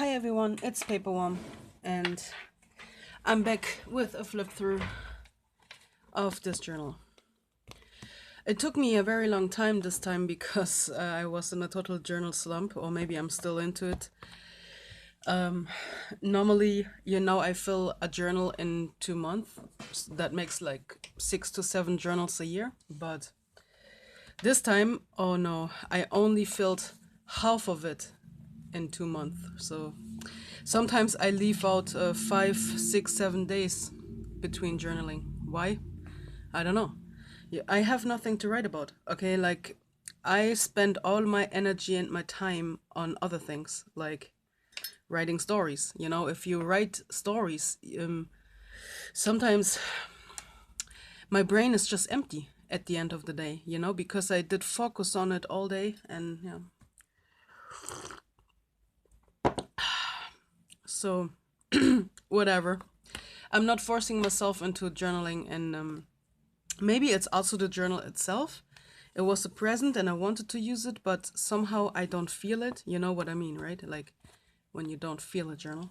Hi everyone, it's Paperworm, and I'm back with a flip through of this journal. It took me a very long time this time because I was in a total journal slump, or maybe I'm still into it. Normally, I fill a journal in 2 months. That makes like 6 to 7 journals a year. But this time, oh no, I only filled half of it in 2 months. So sometimes I leave out 5, 6, 7 days between journaling. Why? I don't know. Yeah, I have nothing to write about. Okay, like I spend all my energy and my time on other things, like writing stories. If you write stories, sometimes my brain is just empty at the end of the day, because I did focus on it all day and yeah. So, whatever. I'm not forcing myself into journaling, and maybe it's also the journal itself. It was a present and I wanted to use it, but somehow I don't feel it. You know what I mean, right? Like when you don't feel a journal.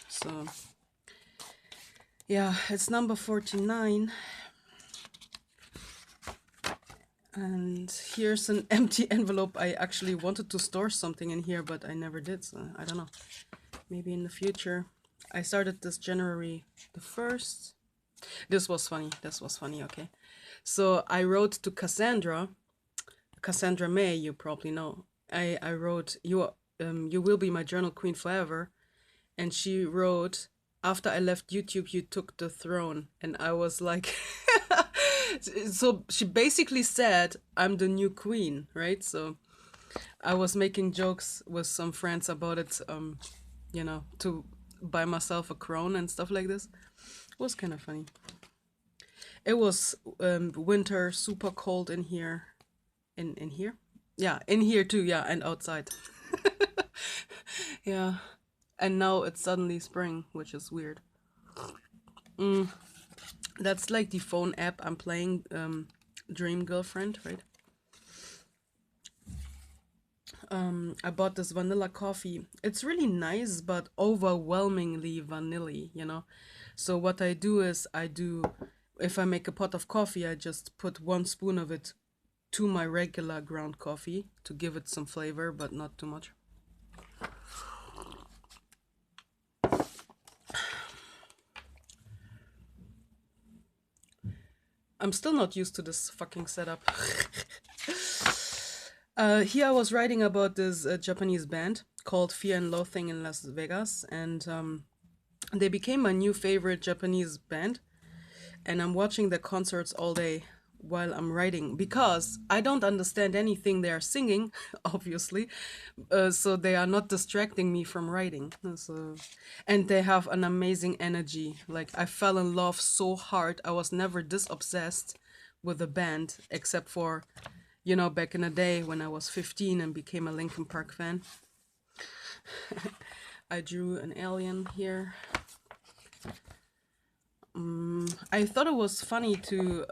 So, yeah, it's number 49. And here's an empty envelope. I actually wanted to store something in here, but I never did. So I don't know. Maybe in the future. I started this January the 1st. This was funny. Okay. So I wrote to Cassandra May, you probably know. I wrote, you will be my journal queen forever. And she wrote, after I left YouTube, you took the throne. And I was like, so she basically said, I'm the new queen, right? So I was making jokes with some friends about it, to buy myself a crown and stuff like this. It was kind of funny. It was winter, super cold in here. In here? Yeah, in here too, yeah, and outside. Yeah. And now it's suddenly spring, which is weird. That's like the phone app I'm playing, Dream Girlfriend, right? I bought this vanilla coffee. It's really nice, but overwhelmingly vanilla. So what I do is if I make a pot of coffee, I just put 1 spoon of it to my regular ground coffee to give it some flavor, but not too much. I'm still not used to this fucking setup. Here I was writing about this Japanese band called Fear and Loathing in Las Vegas, and they became my new favorite Japanese band. And I'm watching the concerts all day while I'm writing because I don't understand anything they are singing, obviously. So they are not distracting me from writing. And they have an amazing energy. Like I fell in love so hard. I was never this obsessed with a band except for, back in the day when I was 15 and became a Linkin Park fan. I drew an alien here. I thought it was funny to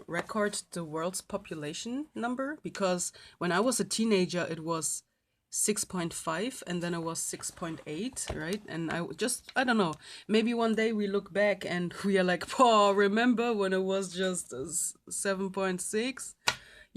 record the world's population number because when I was a teenager, it was 6.5 and then it was 6.8, right? And I don't know, maybe one day we look back and we are like, oh, remember when it was just 7.6?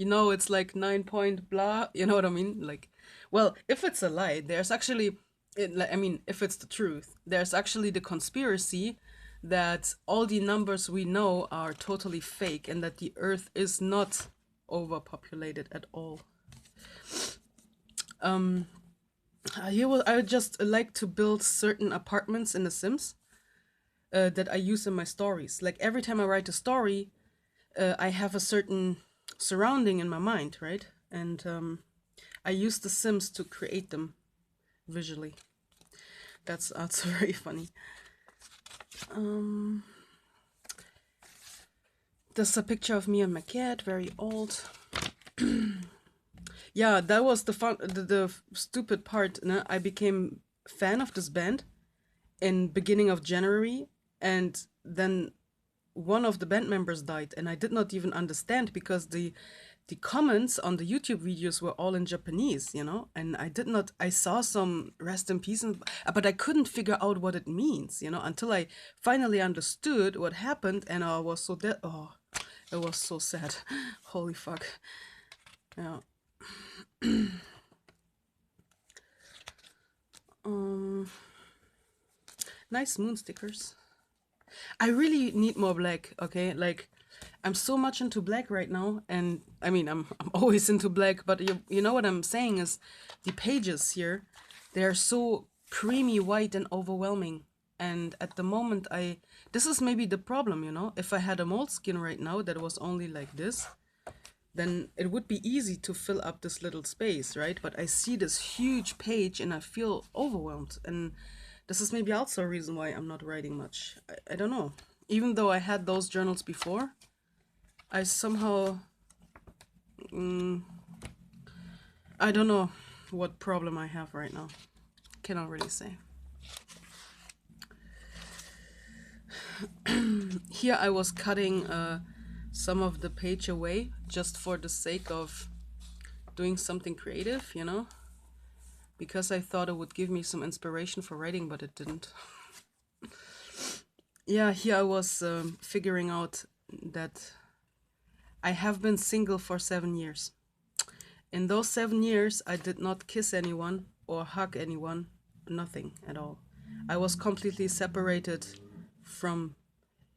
It's like 9 point blah, you know what I mean? Like, well, if it's a lie, there's actually, if it's the truth, there's actually the conspiracy that all the numbers we know are totally fake and that the earth is not overpopulated at all. I would just like to build certain apartments in The Sims that I use in my stories. Like every time I write a story, I have a certain surrounding in my mind, right? And I use The Sims to create them visually. That's very funny. There's a picture of me and my cat, very old. Yeah, that was the stupid part. No? I became fan of this band in beginning of January, and then one of the band members died, and I did not even understand because the the comments on the YouTube videos were all in Japanese, you know, and I saw some rest in peace, but I couldn't figure out what it means, you know, until I finally understood what happened, and I was so dead. Oh, it was so sad. Holy fuck. Yeah. Nice moon stickers. I really need more black, okay? Like, I'm so much into black right now, and I mean, I'm always into black, but you know what I'm saying is the pages here, they are so creamy white and overwhelming. And at the moment, this is maybe the problem, you know? If I had a Moleskine right now that was only like this, then it would be easy to fill up this little space, right? But I see this huge page and I feel overwhelmed. And this is maybe also a reason why I'm not writing much. I don't know. Even though I had those journals before, I somehow... I don't know what problem I have right now. Cannot really say. Here I was cutting some of the page away just for the sake of doing something creative, you know, because I thought it would give me some inspiration for writing, but it didn't. Yeah, here I was figuring out that I have been single for 7 years. In those 7 years, I did not kiss anyone or hug anyone, nothing at all. I was completely separated from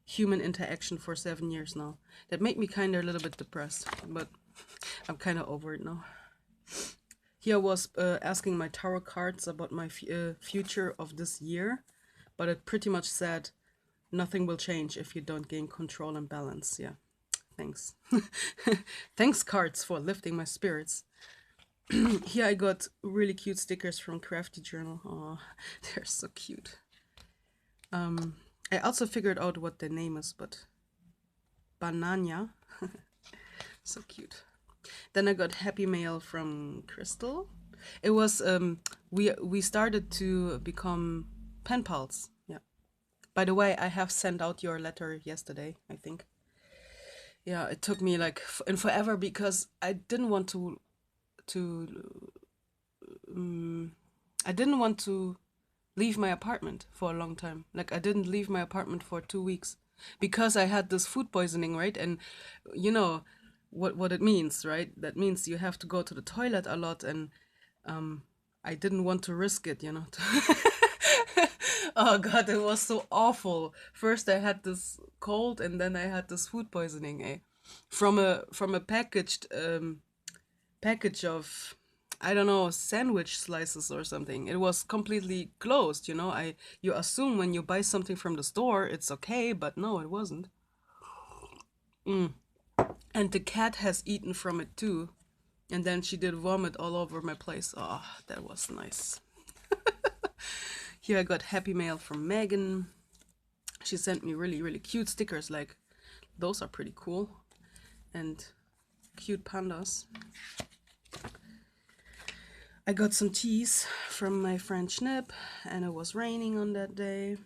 human interaction for 7 years now. That made me kind of a little bit depressed, but I'm kind of over it now. Here I was asking my tarot cards about my future of this year, but it pretty much said nothing will change if you don't gain control and balance. Yeah, thanks. Thanks cards for lifting my spirits. Here I got really cute stickers from Crafty Journal. Oh, they're so cute. I also figured out what their name is, but Banana. So cute. Then I got Happy Mail from Crystal. It was we started to become pen pals. Yeah. By the way, I have sent out your letter yesterday, I think. Yeah, it took me like in forever because I didn't want to I didn't want to leave my apartment for a long time. Like I didn't leave my apartment for 2 weeks because I had this food poisoning, right? And you know what it means, right? That means you have to go to the toilet a lot, and I didn't want to risk it, you know. Oh God, it was so awful. First I had this cold, and then I had this food poisoning, eh? From a package of, I don't know, sandwich slices or something. It was completely closed, you know. You assume when you buy something from the store it's okay, but no, it wasn't. And the cat has eaten from it too. And then she did vomit all over my place. Oh, that was nice. Here I got Happy Mail from Megan. She sent me really, really cute stickers. Like, those are pretty cool. And cute pandas. I got some teas from my friend Schnip, and it was raining on that day.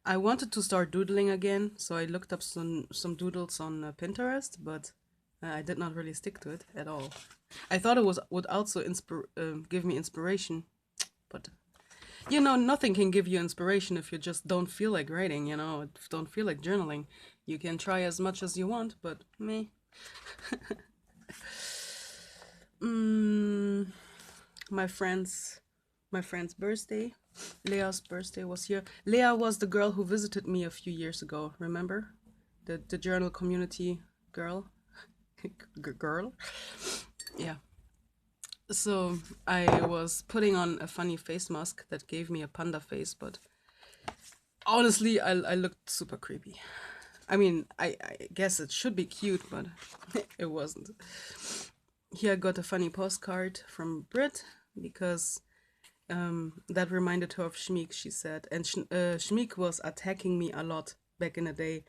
I wanted to start doodling again, so I looked up some doodles on Pinterest, but I did not really stick to it at all. I thought it would also give me inspiration, but you know, nothing can give you inspiration if you just don't feel like writing, you know, don't feel like journaling. You can try as much as you want, but me. My friend's birthday. Leah's birthday was here. Leah was the girl who visited me a few years ago, remember? The journal community girl. Girl? Yeah. So I was putting on a funny face mask that gave me a panda face, but honestly, I looked super creepy. I mean, I guess it should be cute, but it wasn't. Here I got a funny postcard from Brit because that reminded her of Schmeek, she said. And Schmeek was attacking me a lot back in the day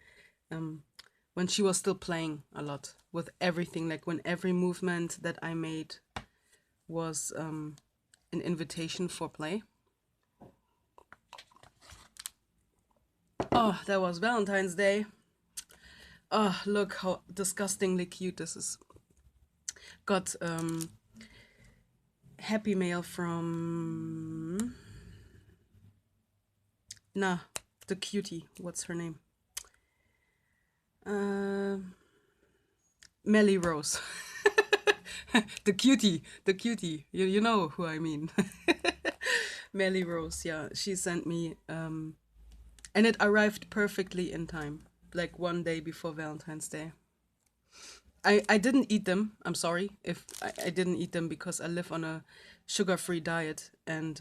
when she was still playing a lot with everything. Like when every movement that I made was an invitation for play. Oh, that was Valentine's Day. Oh, look how disgustingly cute this is. Got happy mail from nah, the cutie. What's her name? Uh, Melly Rose. The cutie. You know who I mean. Melly Rose. Yeah, she sent me and it arrived perfectly in time, like one day before Valentine's Day. I didn't eat them. I'm sorry if I didn't eat them because I live on a sugar-free diet and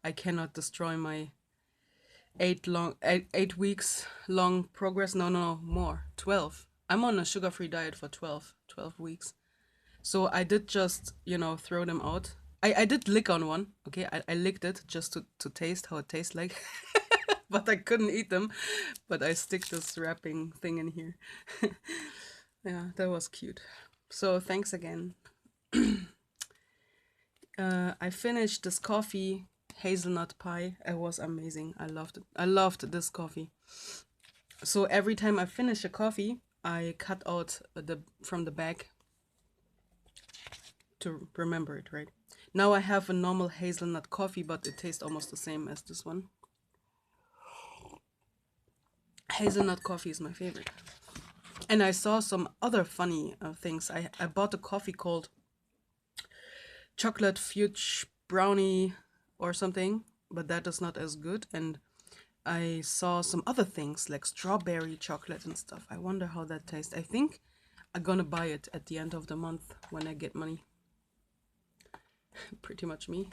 I cannot destroy my 8 weeks long progress. No, no, more. 12. I'm on a sugar-free diet for 12 weeks. So I did just, throw them out. I did lick on one, okay? I licked it just to taste how it tastes like. But I couldn't eat them. But I stick this wrapping thing in here. Yeah, that was cute. So thanks again. I finished this coffee, hazelnut pie. It was amazing. I loved it. I loved this coffee. So every time I finish a coffee, I cut out from the bag to remember it, right? Now I have a normal hazelnut coffee, but it tastes almost the same as this one. Hazelnut coffee is my favorite. And I saw some other funny things. I bought a coffee called Chocolate Fudge Brownie or something, but that is not as good. And I saw some other things like strawberry chocolate and stuff. I wonder how that tastes. I think I'm gonna buy it at the end of the month when I get money. Pretty much me.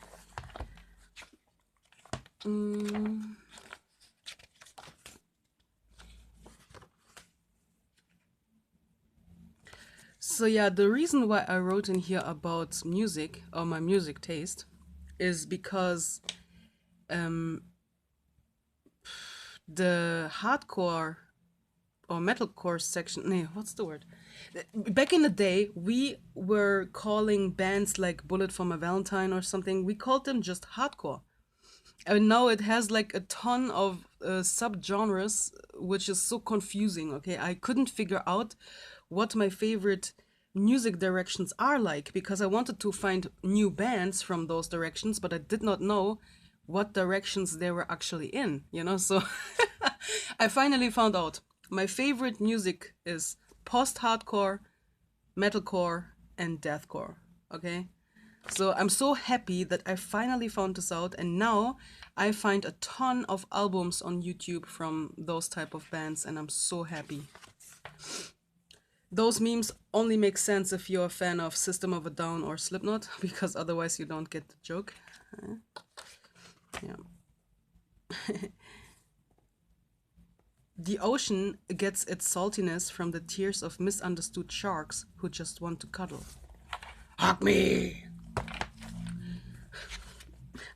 So yeah, the reason why I wrote in here about music or my music taste is because the hardcore or metalcore section, no, what's the word? Back in the day, we were calling bands like Bullet for My Valentine or something, we called them just hardcore. And now it has like a ton of subgenres, which is so confusing. Okay, I couldn't figure out what my favorite music directions are like because I wanted to find new bands from those directions, but I did not know what directions they were actually in, So I finally found out. My favorite music is post-hardcore, metalcore, and deathcore. Okay? So I'm so happy that I finally found this out, and now I find a ton of albums on YouTube from those type of bands, and I'm so happy. Those memes only make sense if you're a fan of System of a Down or Slipknot, because otherwise you don't get the joke. Yeah. The ocean gets its saltiness from the tears of misunderstood sharks who just want to cuddle. Hug me!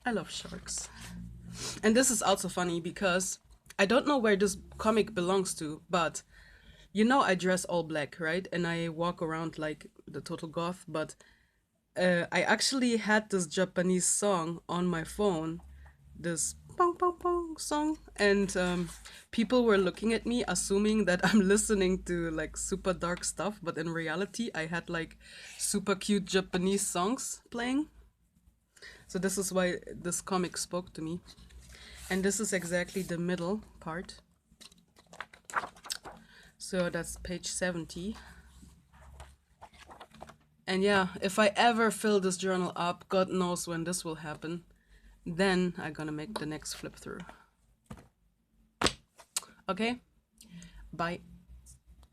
I love sharks. And this is also funny because I don't know where this comic belongs to, but I dress all black, right? And I walk around like the total goth, but I actually had this Japanese song on my phone, this pong pong pong song, and people were looking at me assuming that I'm listening to like super dark stuff, but in reality I had like super cute Japanese songs playing. So this is why this comic spoke to me. And this is exactly the middle part. So that's page 70. And yeah, if I ever fill this journal up, God knows when this will happen, then I'm gonna make the next flip through. Okay? Bye.